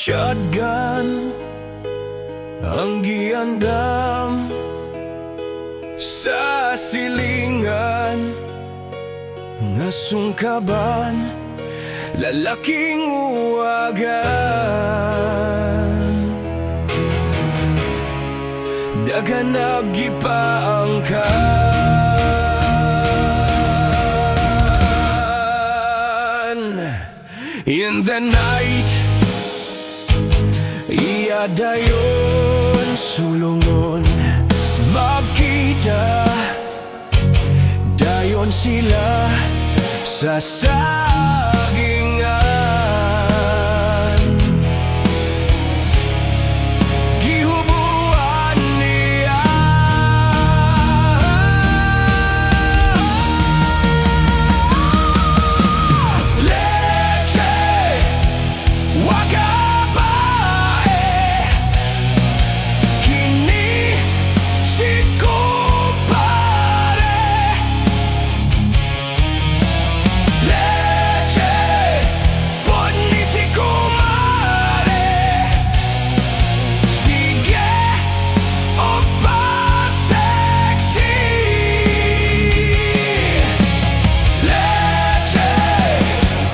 Shotgun ang giandam sa silingan nga sungkaban, lalaking uwagan. Dagan nagipaangkan. In the night, iya dayon sulungon, magkita dayon sila sa sagingan. Gihubuan niya leche wakabae, kini si kumpare. Leche poni si kumare, sige opa sexy. Leche,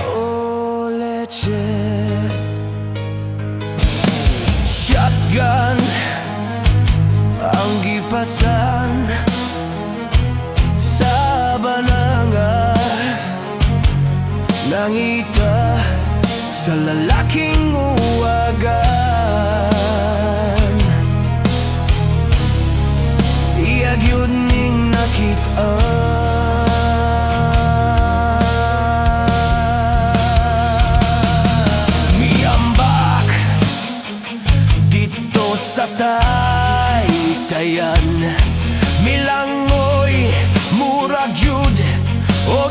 oh leche. Shotgun ang gipasan sa bananga, nangita sa lalaking uwagan. Iyag yun ning miambak dito sa taytayan, milangoy murag yud og